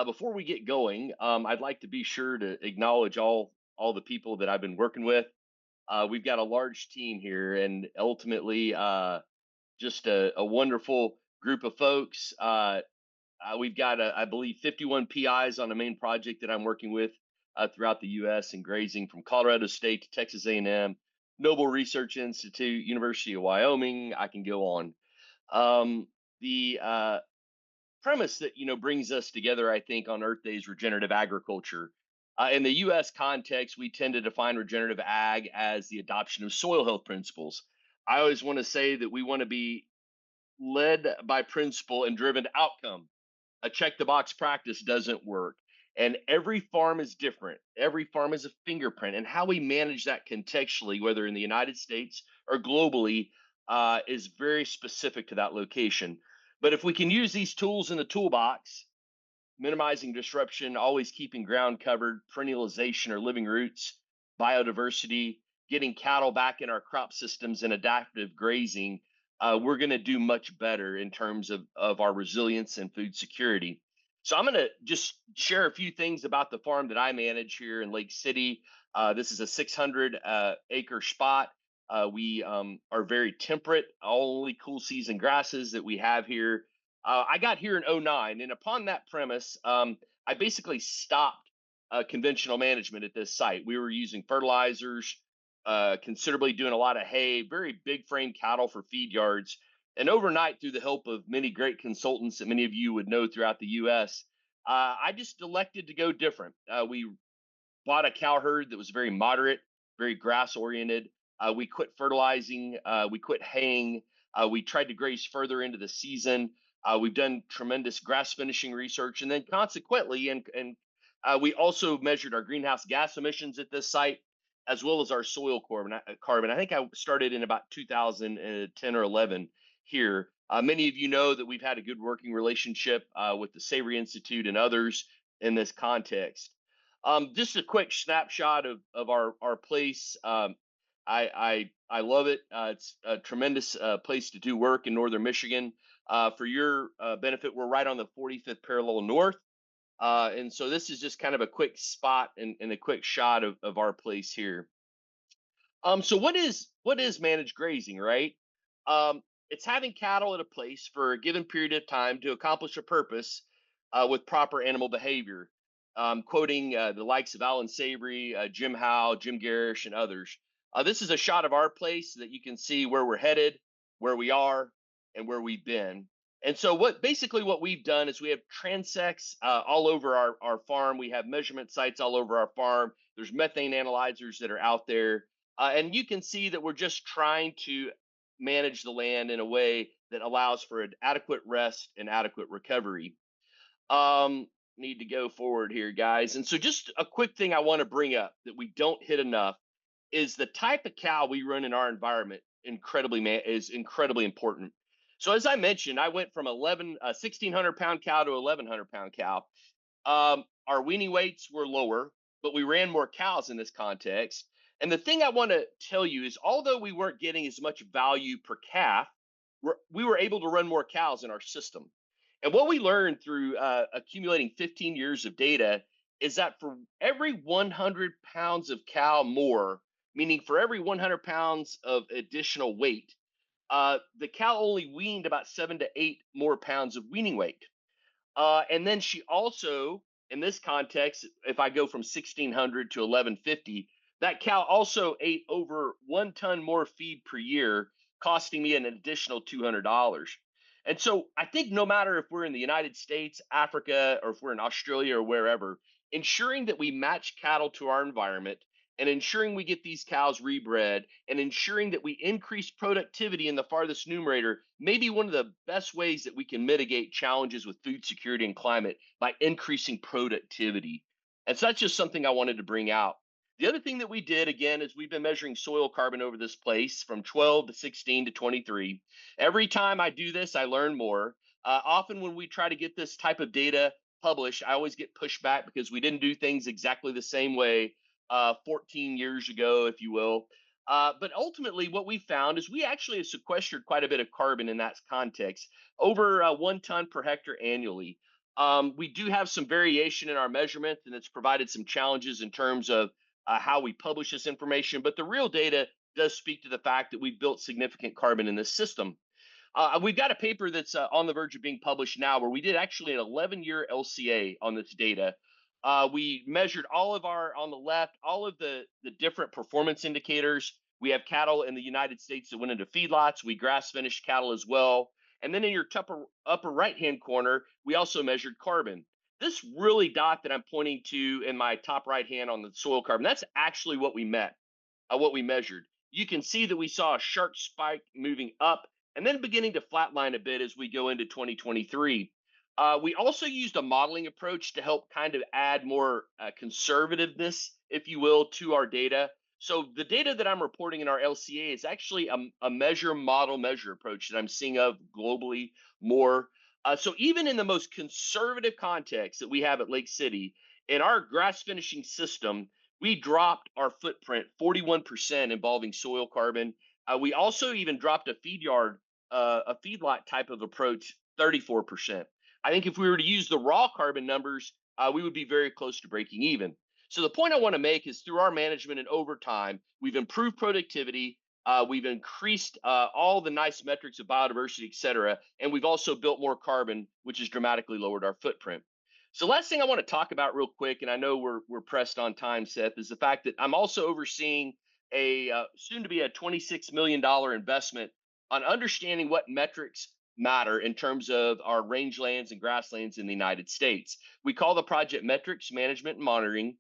Before we get going, I'd like to be sure to acknowledge all the people that I've been working with. We've got a large team here, and ultimately, just a wonderful group of folks. We've got, I believe, 51 PIs on the main project that I'm working with throughout the U.S. and grazing from Colorado State to Texas A&M, Noble Research Institute, University of Wyoming. I can go on. The premise that brings us together, I think, on Earth Day is regenerative agriculture. In the U.S. context, we tend to define regenerative ag as the adoption of soil health principles. I always want to say that we want to be led by principle and driven to outcome. A check the box practice doesn't work. And every farm is different. Every farm is a fingerprint. And how we manage that contextually, whether in the United States or globally, is very specific to that location. But if we can use these tools in the toolbox, minimizing disruption, always keeping ground covered, perennialization or living roots, biodiversity, getting cattle back in our crop systems, and adaptive grazing, we're going to do much better in terms of our resilience and food security. So I'm going to just share a few things about the farm that I manage here in Lake City. This is a 600 acre spot. We are very temperate, only cool season grasses that we have here. I got here in '09, and upon that premise, I basically stopped conventional management at this site. We were using fertilizers, considerably doing a lot of hay, very big frame cattle for feed yards. And overnight, through the help of many great consultants that many of you would know throughout the U.S., I just elected to go different. We bought a cow herd that was very moderate, very grass oriented. We quit fertilizing, we quit haying. We tried to graze further into the season. We've done tremendous grass finishing research, and then consequently, we also measured our greenhouse gas emissions at this site, as well as our soil carbon. I think I started in about 2010 or 11 here. Many of you know that we've had a good working relationship with the Savory Institute and others in this context. Just a quick snapshot of our place. I love it. It's a tremendous place to do work in northern Michigan. For your benefit, we're right on the 45th parallel north. And so this is just kind of a quick spot and a quick shot of our place here. So what is managed grazing, right? It's having cattle at a place for a given period of time to accomplish a purpose with proper animal behavior. Quoting the likes of Alan Savory, Jim Howe, Jim Garish, and others. This is a shot of our place so that you can see where we're headed, where we are, and where we've been. And so what we've done is we have transects all over our farm. We have measurement sites all over our farm. There's methane analyzers that are out there. And you can see that we're just trying to manage the land in a way that allows for an adequate rest and adequate recovery. Need to go forward here, guys. And so just a quick thing I want to bring up that we don't hit enough is the type of cow we run in our environment is incredibly important. So as I mentioned, I went from 1,600 pound cow to 1,100 pound cow. Our weaning weights were lower, but we ran more cows in this context. And the thing I want to tell you is, although we weren't getting as much value per calf, we were able to run more cows in our system. And what we learned through accumulating 15 years of data is that for every 100 pounds of cow more, meaning for every 100 pounds of additional weight, the cow only weaned about 7 to 8 more pounds of weaning weight. And then she also, in this context, if I go from 1,600 to 1,150, that cow also ate over 1 ton more feed per year, costing me an additional $200. And so I think no matter if we're in the United States, Africa, or if we're in Australia or wherever, ensuring that we match cattle to our environment and ensuring we get these cows rebred and ensuring that we increase productivity in the farthest numerator may be one of the best ways that we can mitigate challenges with food security and climate by increasing productivity. And so that's just something I wanted to bring out. The other thing that we did, again, is we've been measuring soil carbon over this place from 12 to 16 to 23. Every time I do this, I learn more. Often when we try to get this type of data published, I always get pushback because we didn't do things exactly the same way 14 years ago, if you will. But ultimately, what we found is we actually have sequestered quite a bit of carbon in that context, over 1 ton per hectare annually. We do have some variation in our measurement, and it's provided some challenges in terms of how we publish this information. But the real data does speak to the fact that we've built significant carbon in this system. We've got a paper that's on the verge of being published now where we did actually an 11-year LCA on this data. We measured all of our, on the left, all of the different performance indicators. We have cattle in the United States that went into feedlots. We grass finished cattle as well. And then in your upper right hand corner, we also measured carbon. This really dot that I'm pointing to in my top right hand on the soil carbon, that's actually what we measured. You can see that we saw a sharp spike moving up and then beginning to flatline a bit as we go into 2023. We also used a modeling approach to help kind of add more conservativeness, if you will, to our data. So the data that I'm reporting in our LCA is actually a measure, model, measure approach that I'm seeing of globally more. So even in the most conservative context that we have at Lake City, in our grass finishing system, we dropped our footprint 41% involving soil carbon. We also even dropped a feedlot type of approach, 34%. I think if we were to use the raw carbon numbers, we would be very close to breaking even. So the point I want to make is through our management and over time, we've improved productivity, we've increased all the nice metrics of biodiversity, et cetera, and we've also built more carbon, which has dramatically lowered our footprint. So last thing I want to talk about real quick, and I know we're pressed on time, Seth, is the fact that I'm also overseeing a soon to be a $26 million investment on understanding what metrics matter in terms of our rangelands and grasslands in the United States. We call the project Metrics Management and Monitoring.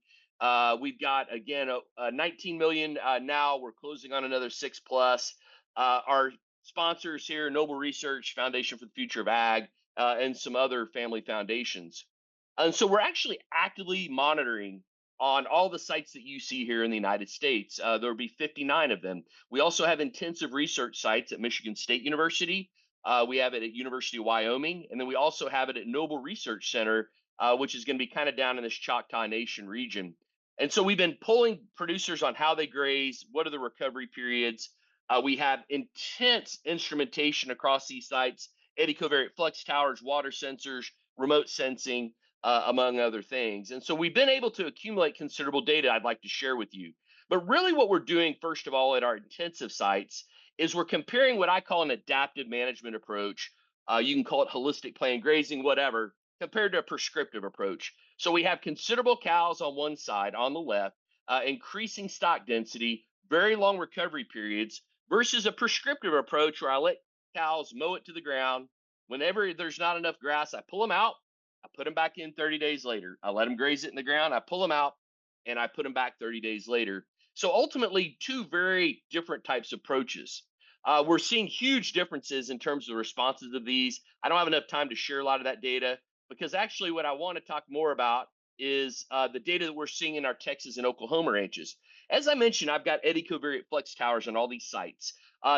We've got again a 19 million now. We're closing on another 6 plus. Our sponsors here: Noble Research, Foundation for the Future of Ag, and some other family foundations. And so we're actually actively monitoring on all the sites that you see here in the United States. There will be 59 of them. We also have intensive research sites at Michigan State University. We have it at University of Wyoming, and then we also have it at Noble Research Center, which is going to be kind of down in this Choctaw Nation region. And so we've been pulling producers on how they graze, what are the recovery periods. We have intense instrumentation across these sites: eddy covariate flux towers, water sensors, remote sensing, among other things. And so we've been able to accumulate considerable data I'd like to share with you. But really what we're doing, first of all, at our intensive sites is we're comparing what I call an adaptive management approach. You can call it holistic plan grazing, whatever, compared to a prescriptive approach. So we have considerable cows on one side, on the left, increasing stock density, very long recovery periods, versus a prescriptive approach where I let cows mow it to the ground. Whenever there's not enough grass, I pull them out. I put them back in 30 days later. I let them graze it in the ground. I pull them out and I put them back 30 days later. So ultimately, two very different types of approaches. We're seeing huge differences in terms of the responses of these. I don't have enough time to share a lot of that data because actually what I want to talk more about is the data that we're seeing in our Texas and Oklahoma ranches. As I mentioned, I've got eddy covariate flux towers on all these sites.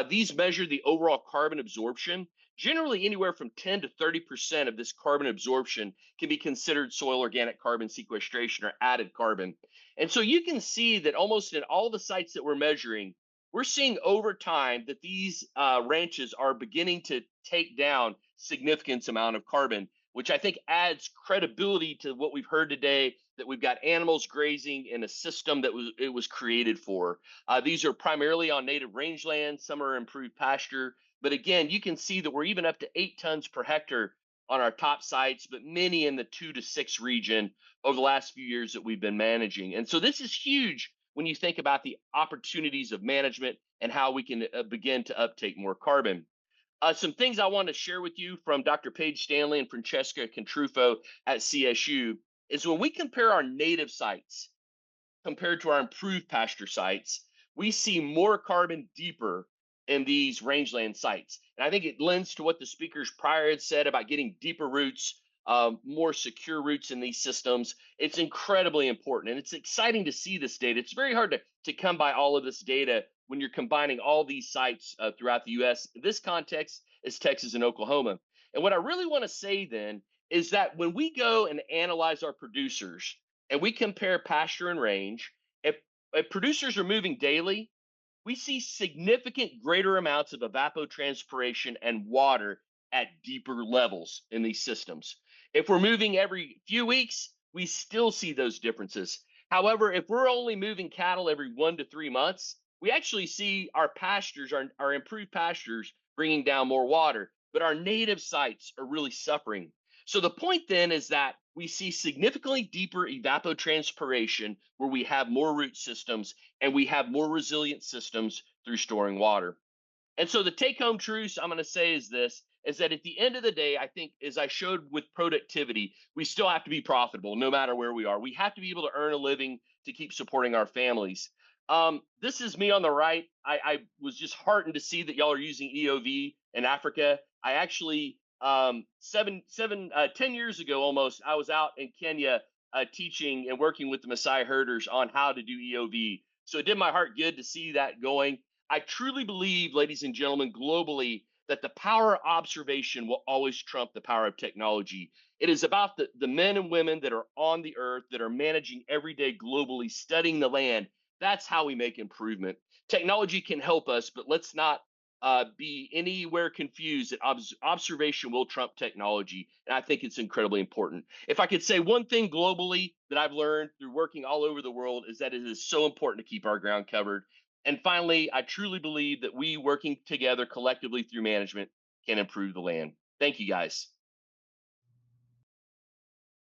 These measure the overall carbon absorption. Generally, anywhere from 10 to 30% of this carbon absorption can be considered soil organic carbon sequestration or added carbon. And so you can see that almost in all the sites that we're measuring, we're seeing over time that these ranches are beginning to take down significant amount of carbon, which I think adds credibility to what we've heard today, that we've got animals grazing in a system that was created for. These are primarily on native rangeland. Some are improved pasture. But again, you can see that we're even up to 8 tons per hectare on our top sites, but many in the 2 to 6 region over the last few years that we've been managing. And so this is huge when you think about the opportunities of management and how we can begin to uptake more carbon. Some things I want to share with you from Dr. Paige Stanley and Francesca Contrufo at CSU is when we compare our native sites compared to our improved pasture sites, we see more carbon deeper in these rangeland sites. And I think it lends to what the speakers prior had said about getting deeper roots, more secure roots in these systems. It's incredibly important. And it's exciting to see this data. It's very hard to come by all of this data when you're combining all these sites throughout the U.S. This context is Texas and Oklahoma. And what I really want to say then is that when we go and analyze our producers and we compare pasture and range, if producers are moving daily, we see significant greater amounts of evapotranspiration and water at deeper levels in these systems. If we're moving every few weeks, we still see those differences. However, if we're only moving cattle every 1 to 3 months, we actually see our pastures, our improved pastures, bringing down more water, but our native sites are really suffering. So the point then is that we see significantly deeper evapotranspiration where we have more root systems and we have more resilient systems through storing water. And so the take home truth I'm going to say is this is that at the end of the day, I think, as I showed with productivity, we still have to be profitable no matter where we are. We have to be able to earn a living to keep supporting our families. This is me on the right. I was just heartened to see that y'all are using EOV in Africa. I actually, 10 years ago almost, I was out in Kenya teaching and working with the Maasai herders on how to do EOV. So it did my heart good to see that going. I truly believe, ladies and gentlemen, globally, that the power of observation will always trump the power of technology. It is about the men and women that are on the earth, that are managing every day globally, studying the land. That's how we make improvement. Technology can help us, but let's not be anywhere confused that observation will trump technology. And I think it's incredibly important. If I could say one thing globally that I've learned through working all over the world is that it is so important to keep our ground covered. And finally, I truly believe that we working together collectively through management can improve the land. Thank you guys.